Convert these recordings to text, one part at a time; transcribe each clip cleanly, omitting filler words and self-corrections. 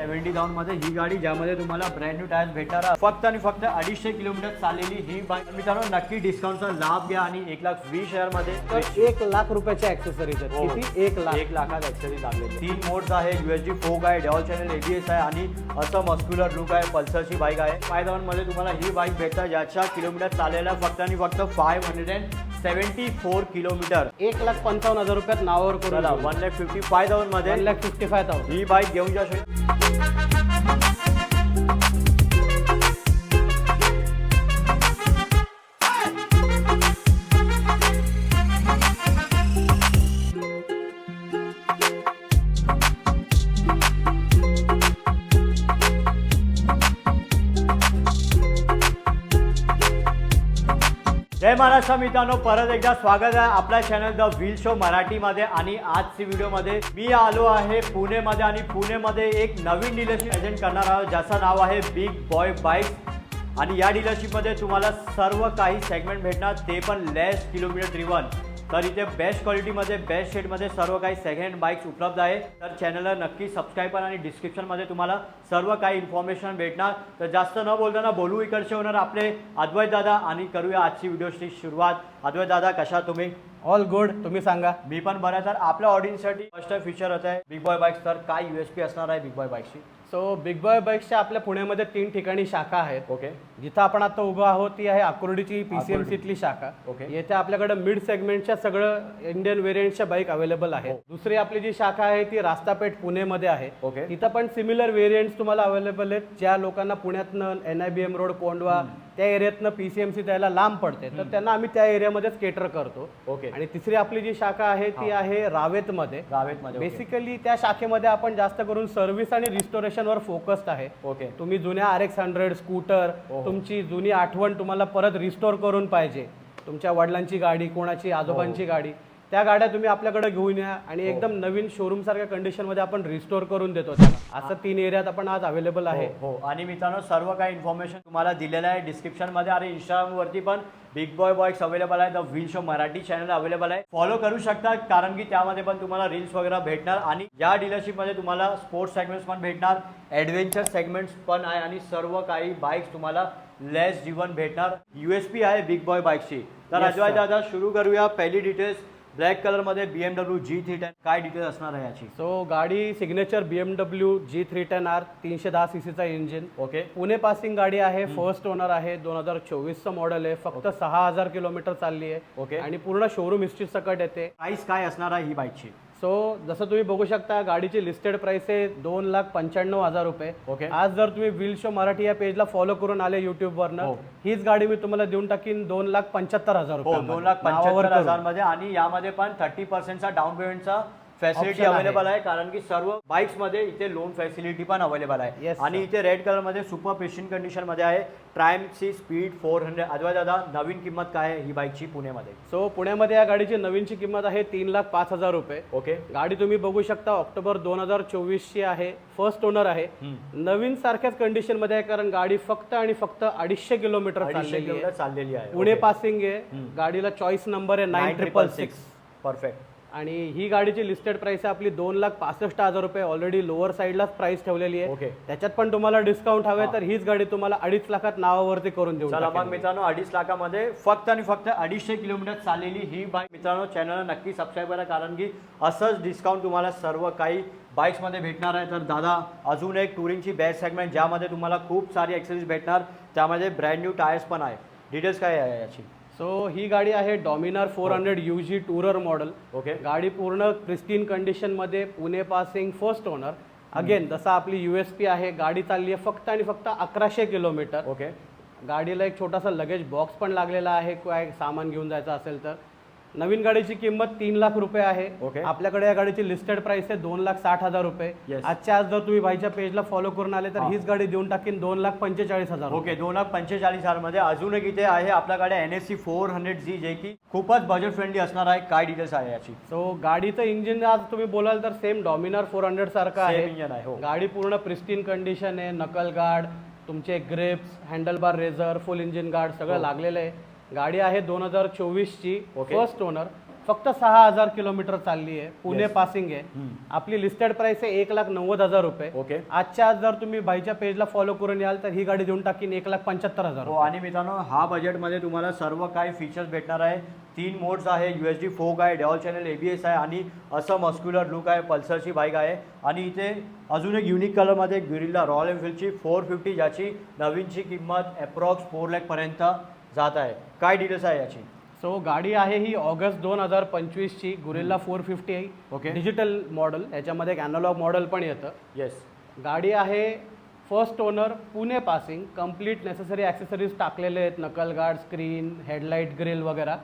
70,000 मध्ये ही गाडी, ज्यामध्ये तुम्हाला ब्रँड न्यू टायर्स भेटणार फक्त आणि फक्त 250 किलोमीटर चाललेली ही बाईक. मित्रांनो नक्की डिस्काउंटचा लाभ घ्या आणि 1,20,000 मध्ये तर 1,00,000 रुपयाच्या ऍक्सेसरीज आहेत. किती? 1,00,000. 1,00,000 ऍक्सेसरीज लागले. 3 मोड्स आहे, USB फोक आहे, डॉल चॅनल ABS आहे आणि असं मस्क्युलर लुक आहे. पल्सरची बाईक आहे. 5,000 मध्ये तुम्हाला ही बाईक भेटतात, ज्याच्या किलोमीटर चाललेला फक्त आणि फक्त 574 किलोमीटर. 1,55,000 रुपयात नावावर करून 1,55,000 मध्ये 1,55,000 ही बाईक घेऊन जा शकता. जय महाराष्ट्र मित्रांनो, परत एकदा स्वागत आहे आपल्या चॅनल द व्हील शो मराठीमध्ये. आणि आजची व्हिडिओमध्ये मी आलो आहे पुणेमध्ये आणि पुणेमध्ये एक नवीन डीलरशिप एजंट करणार आहोत, ज्याचं नाव आहे बिग बॉय बाईक्स. आणि या डीलरशिपमध्ये तुम्हाला सर्व काही सेगमेंट भेटणार, ते पण लेस किलोमीटर ड्रिवन. तर इथे बेस्ट क्वालिटीमध्ये बेस्ट शेडमध्ये सर्व काही सेकंड हँड बाईक्स उपलब्ध आहे. तर चॅनलला नक्की सबस्क्राईब करा आणि डिस्क्रिप्शनमध्ये तुम्हाला सर्व काही इन्फॉर्मेशन भेटणार. तर जास्त न बोलताना बोलू इकडचे होणार आपले अद्वैत दादा आणि करूया आजची व्हिडिओची सुरुवात. अद्वैत दादा, कशा तुम्ही? All good. तुम्ही सांगा. मी पण बरं आहे. तर आपल्या ऑडियन्ससाठी फर्स्ट फीचर होत आहे बिग बॉय बाईक्स. तर काय USP असणार आहे बिग बॉय बाईक्सची? सो बिग बॉय बाईक्सच्या आपल्या पुण्यामध्ये 3 ठिकाणी शाखा आहेत. ओके. जिथं आपण आता उभं आहोत ती आहे आकुर्डीची PCMCतली शाखा. ओके. येथे आपल्याकडे मिड सेगमेंटच्या सगळं इंडियन व्हेरियंटच्या बाईक अवेलेबल आहेत. दुसरी आपली जी शाखा आहे ती रास्तापेठ पुणेमध्ये आहे. ओके. तिथं पण सिमिलर व्हेरियंट्स तुम्हाला अवेलेबल आहेत. ज्या लोकांना पुण्यातनं NIBM रोड, कोंडवा त्या एरियातनं PCMC द्यायला लांब पडते, तर त्यांना आम्ही त्या एरियामध्येच केटर करतो. ओके. आणि तिसरी आपली जी शाखा आहे ती आहे रावेतमध्ये. बेसिकली त्या शाखेमध्ये आपण जास्त करून सर्व्हिस आणि रिस्टोरेशनवर फोकस्ड आहे. ओके. तुम्ही जुन्या RX100 स्कूटर, तुमची जुनी आठवण तुम्हाला परत रिस्टोर करून पाहिजे, तुमच्या वडिलांची गाडी, कोणाची आजोबांची गाडी, त्या गाड्या तुम्ही आपल्याकडे घेऊन या आणि एकदम नवीन शोरूम सारख्या कंडिशन मध्ये आपण रिस्टोर करून देतो त्याला. असं 3 एरियात आपण आज अवेलेबल आहे. हो. आणि मित्रांनो सर्व काही इन्फॉर्मेशन तुम्हाला दिलेलं आहे डिस्क्रिप्शन मध्ये. आणि इंस्टाग्रामवरती पण बिग बॉय बाईक्स अवेलेबल आहे. The wheel show Marathi channel available आहे, फॉलो करू शकता, कारण की त्यामध्ये पण तुम्हाला रील्स वगैरे भेटणार. आणि या डीलरशिपमध्ये तुम्हाला स्पोर्ट्स सेगमेंट्स पण भेटणार, ॲडव्हेंचर सेगमेंट्स पण आहे आणि सर्व काही बाईक्स तुम्हाला लेस जीवन भेटणार. USP आहे बिग बॉय बाईक्सची. तर अजय दादा सुरू करूया. पहिली डिटेल्स, ब्लॅक कलर मध्ये BMW G310, काय डिटेल असणार आहे याची? सो गाडी सिग्नेचर BMW G310R 310 सीसीचा इंजिन. ओके. पुणे पासिंग गाडी आहे, फर्स्ट ओनर आहे, 2024चं मॉडेल आहे, फक्त 6,000 किलोमीटर चालली आहे. ओके. आणि पूर्ण शोरूम हिस्ट्री सकट येते. प्राइस काय असणार आहे ही बाईकची? सो जसं तुम्ही बघू शकता गाडीची लिस्टेड प्राइस आहे 2,95,000 रुपये. ओके. आज जर तुम्ही व्हील शो मराठी या पेजला फॉलो करून आले युट्यूबवरनं, हीच गाडी मी तुम्हाला देऊन टाकीन 2,75,000 रुपये. 2,75,000 मध्ये. आणि यामध्ये पण 30% डाऊन पेमेंटचा फॅसिलिटी अवेलेबल आहे, कारण की सर्व बाईक्स मध्ये इथे लोन फॅसिलिटी पण अवेलेबल आहे. आणि इथे रेड कलर मध्ये सुपर प्रिस्टीन कंडिशन मध्ये आहे, ट्रायम्फची स्पीड 400. अद्वैत दादा, नवीन किंमत काय आहे ही बाईकची पुण्यामध्ये? सो पुण्यामध्ये या गाडीची नवीनची किंमत आहे 3,05,000 रुपये. ओके. गाडी तुम्ही बघू शकता ऑक्टोबर 2024 ची आहे, फर्स्ट ओनर आहे, नवीन सारख्याच कंडिशन मध्ये आहे, कारण गाडी फक्त आणि फक्त 250 किलोमीटर चाललेली आहे. पुणे पासिंग आहे. गाडीला चॉईस नंबर आहे 9666. परफेक्ट. आणि ही गाडीची लिस्टेड प्राइस आहे आपली 2,65,000 रुपये. ऑलरेडी लोअर साईडलाच प्राइस ठेवलेली आहे. ओके. त्याच्यात पण तुम्हाला डिस्काउंट हवे तर हीच गाडी तुम्हाला 2.5 लाखात नावावरती करून देऊ. चला मग मित्रांनो, 2.5 लाखामध्ये फक्त आणि फक्त 250 किलोमीटर चाललेली ही बाईक. मित्रांनो चॅनलला नक्की सबस्क्राईब करा, कारण की असंच डिस्काउंट तुम्हाला सर्व काही बाईक्समध्ये भेटणार आहे. तर दादा, अजून एक टुरिंगची बेस्ट सेगमेंट, ज्यामध्ये तुम्हाला खूप सारी ॲक्सेसरीज भेटणार, त्यामध्ये ब्रँड न्यू टायर्स पण आहे. डिटेल्स काय आहे याची? सो ही गाडी आहे Dominar 400 UG tourer model. Okay. गाडी पूर्ण प्रिस्टीन कंडिशन मध्ये, Pune passing, first owner. Again जसं आपली USP आहे, गाडी चालली आहे फक्त आणि फक्त 1100 किलोमीटर. ओके. गाडीला एक छोटासा लगेज बॉक्स पण लागलेला आहे, काय सामान घेऊन जायचं असेल तर. नवीन गाडीची किंमत 3 लाख रुपये आहे. ओके. आपल्याकडे या गाडीची लिस्टेड प्राइस आहे 2,60,000 रुपये. आजच्या आज जर तुम्ही भाईच्या पेजला फॉलो करून आले तर हीच गाडी देऊन टाकीन 2,45,000. ओके. 2,45,000 मध्ये. अजून एक इथे आहे आपल्याकडे NSC 400Z, जे की खूपच बजेट फ्रेंडली असणार आहे. काय डिटेल्स आहे याची? सो गाडीचं इंजिन आज तुम्ही बोलाल तर सेम डॉमिनर 400 सारखं आहे. इंजिन आहे. गाडी पूर्ण प्रिस्टीन कंडिशन आहे, नकल गार्ड, तुमचे grips, handlebar raiser, full engine guard सगळं लागलेलं आहे. गाडी आहे 2024 ची, फर्स्ट ओनर. फक्त 6,000 किलोमीटर चालली आहे, पुणे पासिंग आहे. आपली लिस्टेड प्राइस आहे 1,90,000 रुपये. ओके. आजच्या आज जर तुम्ही भाईच्या पेजला फॉलो करून याल तर ही गाडी देऊन टाकीन 1,75,000. हो, आणि मित्रांनो हा बजेटमध्ये तुम्हाला सर्व काही फीचर्स भेटणार आहे. 3 मोड्स आहे, USD फोक आहे, डेव्हल चॅनल ABS आहे आणि असं मस्क्युलर लुक आहे. पल्सरची बाईक आहे आणि इथे अजून एक युनिक कलरमध्ये गिरिल्ला रॉयल एनफिल्डची 450 ज्याची नवीनची किंमत अप्रॉक्स 4 लाख पर्यंत जात आहे. काय डिटेल्स आहे याची? सो गाडी आहे ही ऑगस्ट 2025 ची गुरिल्ला 450 आहे. ओके. डिजिटल मॉडेल, याच्यामध्ये एक अॅनालॉग मॉडेल पण येतं. येस. गाडी आहे first owner, Pune passing, complete necessary accessories टाकलेले आहेत, नकल गार्ड, स्क्रीन, हेडलाईट, ग्रिल वगैरे.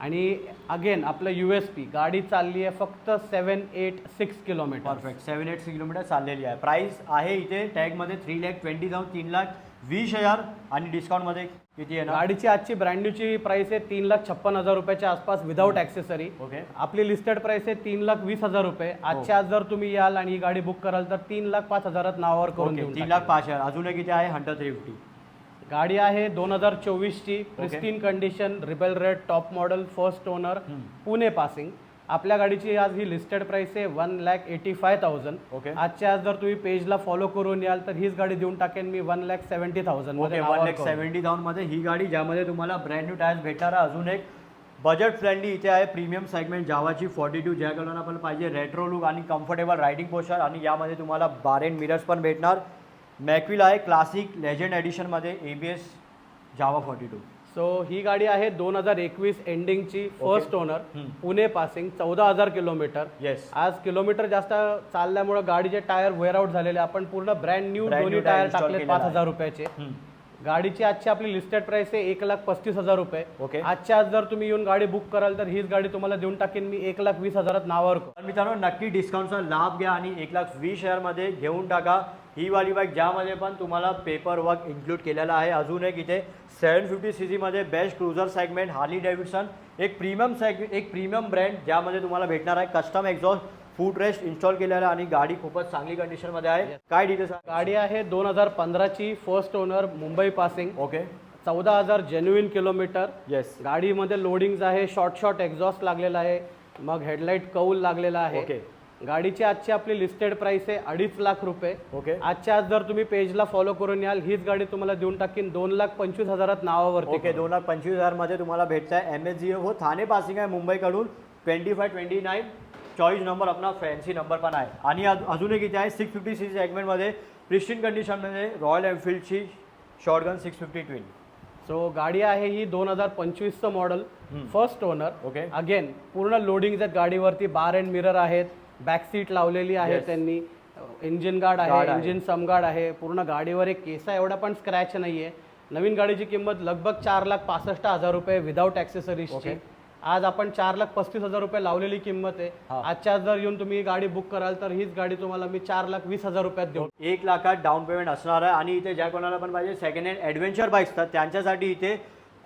आणि अगेन आपलं USP, गाडी चालली आहे फक्त 786 किलोमीटर. परफेक्ट. 786 किलोमीटर चाललेली आहे. प्राइस आहे इथे टॅगमध्ये 3,20,000 3,20,000 आणि डिस्काउंटमध्ये किती आहे ना? गाडीची आजची ब्रँड न्यूची प्राइस आहे 3,56,000 रुपयाच्या आसपास विदाऊट ॲक्सेसरी. ओके. आपली लिस्टेड प्राइस आहे 3,20,000 रुपये. आजच्या आज जर तुम्ही याल आणि ही गाडी बुक कराल तर 3,05,000 नावावर करून देऊ. 3,05,000. अजून एक किती आहे? हंटर 350. गाडी आहे 2024 ची, pristine condition, rebel red, top model, first owner, Pune passing. आपल्या गाडीची आज ही लिस्टेड प्राइस आहे 1,85,000. ओके. आजच्या आज जर तुम्ही पेजला फॉलो करून याल तर हीच गाडी देऊन टाकेन मी 1,70,000 मध्ये. 1,70,000 मध्ये ही गाडी, ज्यामध्ये तुम्हाला ब्रँड न्यू टायर्स भेटणार आहे. अजून एक बजेट फ्रेंडली इथे आहे प्रीमियम सेगमेंट जावाची 42 ज्या कलरला पण पाहिजे, रेट्रो लुक आणि कम्फर्टेबल रायडिंग पोस्चर. आणि यामध्ये तुम्हाला बार एंड मिरर्स पण भेटणार. मॅक्विल आहे क्लासिक लेजंड एडिशनमध्ये, ABS जावा 42. सो ही गाडी आहे 2021 एंडिंगची, first owner, Pune passing, 14,000 kilometre. Yes. आज किलोमीटर जास्त चालल्यामुळे गाडीचे टायर वेअर आउट झालेले. आपण पूर्ण ब्रँड न्यू दोन्ही टायर टाकले 5,000 रुपयाचे. गाडीची आजची आपली लिस्टेड प्राइस आहे 1,35,000 रुपये. ओके. आजच्या आज जर तुम्ही येऊन गाडी बुक कराल तर हीच गाडी तुम्हाला देऊन टाकेन मी 1,20,000 नावावर. तर मित्रांनो नक्की डिस्काउंटचा लाभ घ्या आणि 1,20,000 मध्ये घेऊन टाका ही वाली बाईक, ज्यामध्ये पण तुम्हाला पेपर वर्क इन्क्लूड केलेला आहे. अजून एक इथे 750 cc मध्ये best cruiser segment Harley Davidson, एक प्रीमियम ब्रँड, ज्यामध्ये तुम्हाला भेटणार आहे कस्टम एक्झॉस्ट, फूट रेस्ट इन्स्टॉल केलेला आहे आणि गाडी खूपच चांगली कंडिशनमध्ये आहे. काय डिटेल्स? गाडी आहे 2015 ची, first owner, Mumbai passing. Okay. 14,000 genuine kilometre. Yes. गाडीमध्ये लोडिंग आहे, शॉर्ट एक्झॉस्ट लागलेला आहे, मग हेडलाईट कौल लागलेला आहे. ओके. गाडीची आजची आपली लिस्टेड प्राइस आहे 2.5 लाख रुपये. ओके. आजच्या आज जर तुम्ही पेजला फॉलो करून याल हीच गाडी तुम्हाला देऊन टाकीन 2,25,000 नावावरती. ओके. 2,25,000 मध्ये तुम्हाला भेटत आहे. MS0 ठाणे पासिंग आहे मुंबईकडून, 2529 चॉईस नंबर, आपला फॅन्सी नंबर पण आहे. आणि अजून एक इथे आहे 650 cc सेगमेंटमध्ये प्रिस्टीन कंडिशनमध्ये रॉयल एनफिल्डची शॉटगन 650 ट्विन. सो गाडी आहे ही 2025चं model, first owner. Okay. Again पूर्ण लोडिंग आहेत गाडीवरती, बार एंड मिरर आहेत, बॅक सीट लावलेली आहे त्यांनी, इंजिन गार्ड आहे, इंजिन समगार्ड आहे. पूर्ण गाडीवर एक केसा एवढा पण स्क्रॅच नाहीये. नवीन गाडीची किंमत लगभग 4,65,000 रुपये विदाऊट ॲक्सेसरीजची. आज आपण 4,35,000 रुपये लावलेली किंमत आहे. आजच्या जर येऊन तुम्ही गाडी बुक कराल तर हीच गाडी तुम्हाला मी 4,20,000 रुपयात देऊ. 1 लाखात डाऊन पेमेंट असणार आहे. आणि इथे ज्या कोणाला पण पाहिजे सेकंड हँड ॲडव्हेंचर बाईक्स तर त्यांच्यासाठी इथे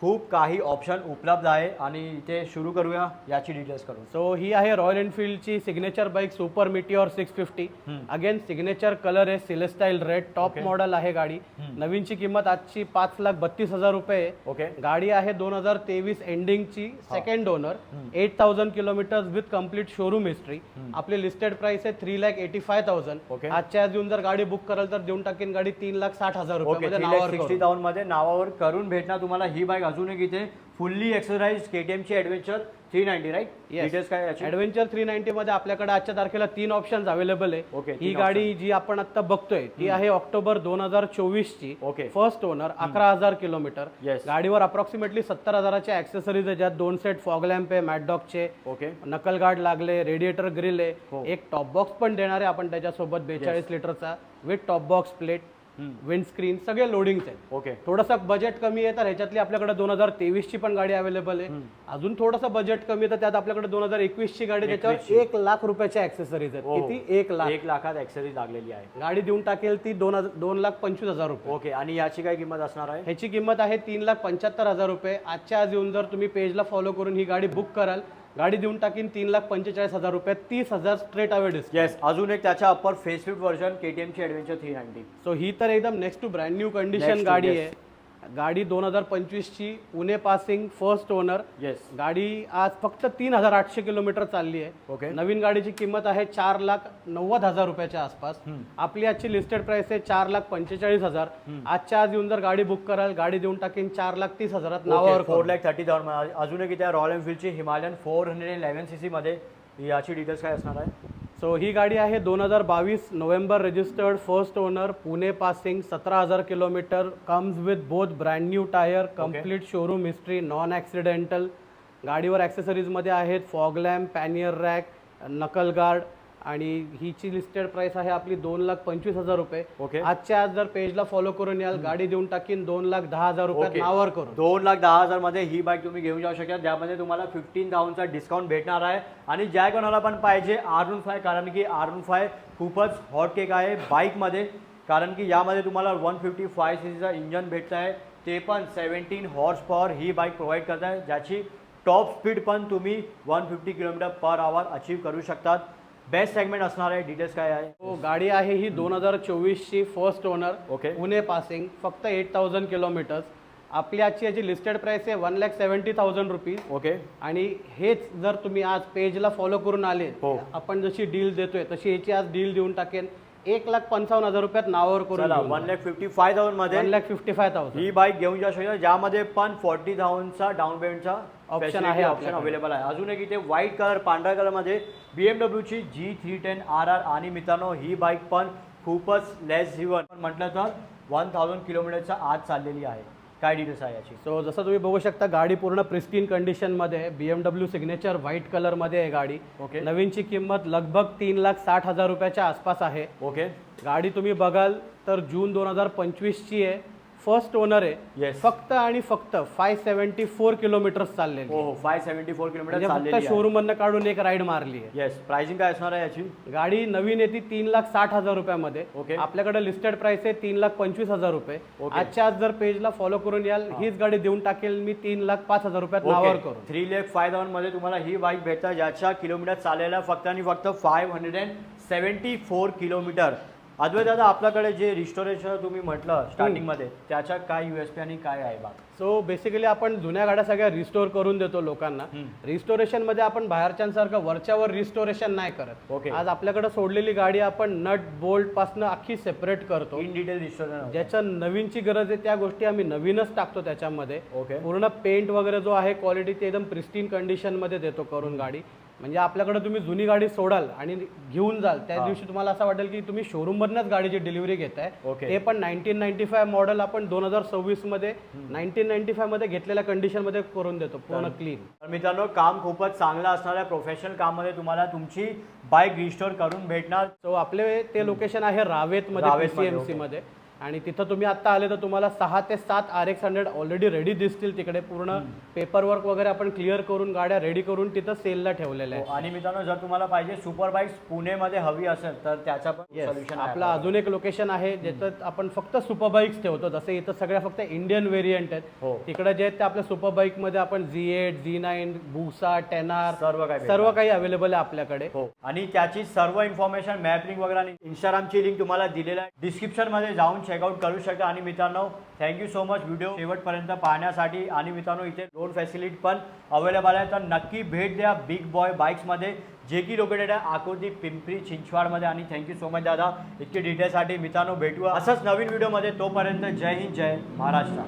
खूप काही ऑप्शन उपलब्ध आहे. आणि इथे सुरू करूया याची डिटेल्स करून. सो ही आहे रॉयल एनफिल्डची signature bike super meteor 650. Again signature colour आहे सिलेस्टाईल रेड, टॉप मॉडेल आहे गाडी. नवीनची किंमत आजची 5,32,000 रुपये. ओके. गाडी आहे 2023 एंडिंगची, second owner, 8,000 kilometres with complete showroom history. आपली लिस्टेड प्राइस आहे 3,85,000. ओके. आजच्या आज येऊन जर गाडी बुक कराल तर देऊन टाकेन गाडी 3,60,000 रुपये 3,60,000 मध्ये नावावर करून भेटणार तुम्हाला ही बाईक. अजून एक इथे फुल्ली एक्सरसाइज KTM ची ॲडव्हेंचर 390, राईट? डिटेल्स काय याची? ॲडव्हेंचर 390 मध्ये आपल्याकडे आजच्या तारखेला 3 ऑप्शन्स अवेलेबल आहे. ओके. ही गाडी जी आपण आता बघतोय ती आहे ऑक्टोबर 2024 ची, okay. First owner, 11,000 kilometre. Yes. गाडीवर अप्रॉक्सिमेटली 70,000च्या ॲक्सेसरीज आहे, ज्यात 2 सेट फॉग लॅम्प आहे, मॅटडॉगचे, ओके. नकल गार्ड लागले, रेडिएटर ग्रिल आहे, एक टॉप बॉक्स पण देणार आहे आपण त्याच्यासोबत 42 लिटरचा with top box plate, windscreen, सगळे लोडिंग्स आहेत. ओके. थोडंसं बजेट कमी आहे तर ह्याच्यातली आपल्याकडे 2023 ची पण गाडी अवेलेबल आहे. अजून थोडंसं बजेट कमी आहे तर त्यात आपल्याकडे 2021 ची गाडी, त्याच्यावर 1 लाख रुपयाच्या ॲक्सेसरीज आहेत. किती? 1 लाख. 1 लाखात ॲक्सेसरीज लागलेली आहे. गाडी देऊन टाकेल ती 2,25,000 रुपये. ओके. आणि याची काय किंमत असणार आहे? ह्याची किंमत आहे 3,75,000 रुपये. आजच्या आज येऊन जर तुम्ही पेजला फॉलो करून ही गाडी बुक कराल, गाडी देऊन टाकीन 3,45,000 रुपये, 30,000 स्ट्रेट अवे डिस्काउंट. येस. अजून एक त्याच्या अप्पर फेसलिफ्ट व्हर्जन KTM ची ॲडव्हेंचर 390. सो ही तर एकदम next to brand new condition गाडी आहे. गाडी 2025ची Pune passing first owner. Yes. गाडी आज फक्त 3,800 किलोमीटर चालली आहे. ओके. नवीन गाडीची किंमत आहे 4,90,000 रुपयाच्या आसपास. आपली आजची लिस्टेड प्राइस आहे 4,45,000. आजच्या आज येऊन जर गाडी बुक कराल, गाडी देऊन टाकेन 4,30,000 नावावर. 4,30,000. अजून एक इथे रॉयल एनफिल्डची हिमालयन 411cc मध्ये याची डिटेल्स काय असणार आहे? सो ही गाडी आहे 2022 November registered first owner Pune passing 17,000 kilometre. Comes with both brand new tyre, complete showroom history, non accidental. गाडीवर ॲक्सेसरीजमध्ये आहेत फॉग लॅम्प, पॅनियर रॅक, नकल गार्ड. आणि हिची लिस्टेड प्राइस आहे आपली 2,25,000 रुपये. ओके. आजच्या आज जर पेजला फॉलो करून याल, गाडी देऊन टाकीन 2,10,000 रुपयात नावावर करून. 2,10,000 मध्ये ही बाईक तुम्ही घेऊन जाऊ शकता, ज्यामध्ये तुम्हाला 15,000चा डिस्काउंट भेटणार आहे. आणि ज्या कोणाला पण पाहिजे R15, कारण की R15 खूपच हॉट केक आहे बाईकमध्ये, कारण की यामध्ये तुम्हाला 155 सीसीचा इंजन भेटत आहे, ते पण 17 हॉर्स पॉवर ही बाईक प्रोव्हाइड करत आहे, ज्याची टॉप स्पीड पण तुम्ही 150 km/h अचीव करू शकतात. बेस्ट सेगमेंट असणार आहे. डिटेल्स काय आहे? गाडी आहे ही 2024ची first owner. Okay. Pune passing, फक्त 8,000 किलोमीटर्स. आपली आजची याची लिस्टेड प्राइस आहे 1,70,000 रुपीज. ओके. आणि हेच जर तुम्ही आज पेजला फॉलो करून आले, हो. आपण जशी डील देतोय तशी याची आज डील देऊन टाकेन 1,55,000 रुपयात नावावर करून. 1,55,000 मध्ये 1,55,000 ही बाईक घेऊन जाऊ शकता, ज्यामध्ये पण 40,000चा डाऊन पेमेंटचा ऑप्शन आहे, ऑप्शन अवेलेबल आहे. अजून एक इथे व्हाईट कलर, पांढऱ्या कलरमध्ये BMWची G310 RR. आणि मित्रांनो ही बाईक पण खूपच लेस जीवन म्हटलं तर 1,000 किलोमीटरच्या आत चाललेली आहे. काय डिटेल्स आहे याची? सो जसं तुम्ही बघू शकता, गाडी पूर्ण प्रिस्टीन कंडिशनमध्ये आहे. BMW सिग्नेचर व्हाईट कलरमध्ये आहे गाडी. ओके. नवीनची किंमत लगभग 3,60,000 रुपयाच्या आसपास आहे. ओके. गाडी तुम्ही बघाल तर जून 2025ची आहे, फर्स्ट ओनर आहे. Yes. फक्त आणि फक्त 574 किलोमीटर चाललेली. हो, 574 किलोमीटर म्हणजे चाललेली फक्त आहे. शोरूम मधनं काढून एक राईड मारली आहे. येस. प्राइसिंग काय असणार आहे याची? गाडी नवीन येते 3,60,000 रुपयामध्ये. ओके. आपल्याकडे लिस्टेड प्राइस आहे 3,25,000 रुपये. ओके. आजच्या आज जर पेजला फॉलो करून याल, हीच गाडी देऊन टाकेल मी 3,05,000 रुपयात नावावर करून. 3,05,000 मध्ये तुम्हाला ही बाईक भेटतात, ज्याच्या किलोमीटर चाललेला फक्त आणि फक्त 574 किलोमीटर. अद्वैत दादा, आपल्याकडे जे रिस्टोरेशन तुम्ही म्हटलं स्टार्टिंग मध्ये, त्याच्या काय USP आणि काय आहे बाग? सो बेसिकली आपण जुन्या गाड्या सगळ्या रिस्टोर करून देतो लोकांना. रिस्टोरेशन मध्ये आपण बाहेरच्यांसारखं वरच्यावर रिस्टोरेशन नाही करत. ओके. आज आपल्याकडे सोडलेली गाडी आपण नट बोल्ट पासून अख्खी सेपरेट करतो. In detail restoration. ज्याच्या नवीनची गरज आहे त्या गोष्टी आम्ही नवीनच टाकतो त्याच्यामध्ये. ओके. पूर्ण पेंट वगैरे जो आहे क्वालिटी ते एकदम प्रिस्टीन कंडिशन मध्ये देतो करून गाडी. म्हणजे आपल्याकडे तुम्ही जुनी गाडी सोडाल आणि घेऊन जाल, त्या दिवशी तुम्हाला असं वाटेल की तुम्ही शोरूम मधनच गाडीची डिलिव्हरी घेताय. ओके. ते पण 1995 मॉडेल आपण 2026 मध्ये 1995 मध्ये घेतलेल्या कंडिशन मध्ये करून देतो, पूर्ण क्लीन. तर मित्रांनो, काम खूपच चांगलं असणार आहे. प्रोफेशनल काम मध्ये तुम्हाला तुमची बाईक रिस्टोर करून भेटणार. सो आपले ते लोकेशन आहे रावेतमध्ये, PCMC मध्ये. आणि तिथं तुम्ही आता आले तर तुम्हाला 6 ते 7 RX100 ऑलरेडी रेडी दिसतील. तिकडे पूर्ण पेपर वर्क वगैरे आपण क्लिअर करून गाड्या रेडी करून तिथं सेलला ठेवलेल्या आहे. आणि मित्रांनो, जर तुम्हाला पाहिजे सुपर बाईक्स पुणेमध्ये हवी असेल तर त्याचा पण सोल्युशन आहे. आपला अजून एक लोकेशन आहे ज्याच्यात आपण फक्त सुपर बाईक्स ठेवतो. जसे इथं सगळ्या फक्त इंडियन व्हेरियंट आहेत. हो. तिकडे जे आहेत ते आपल्या सुपर बाईक मध्ये आपण Z8, Z9, बुसा, टेनार सर्व काही अवेलेबल आहे आपल्याकडे. हो. आणि त्याची सर्व इन्फॉर्मेशन, मॅप लिंक वगैरे आणि इंस्टाग्रामची लिंक तुम्हाला दिलेला आहे, डिस्क्रिप्शन मध्ये जाऊन चेकआउट करू शकता. आणि मित्रांनो, थँक्यू सो मच व्हिडिओ शेवटपर्यंत पाहण्यासाठी. आणि मित्रांनो, इथे लोन फॅसिलिटी पण अवेलेबल आहे, तर नक्की भेट द्या बिग बॉय बाईक्समध्ये, जे की लोकेटेड आहे आकुर्डी, पिंपरी चिंचवाडमध्ये. आणि थँक्यू सो मच दादा इतके डिटेल्ससाठी. मित्रांनो, भेटूया असंच नवीन व्हिडिओमध्ये. तोपर्यंत जय हिंद, जय महाराष्ट्र.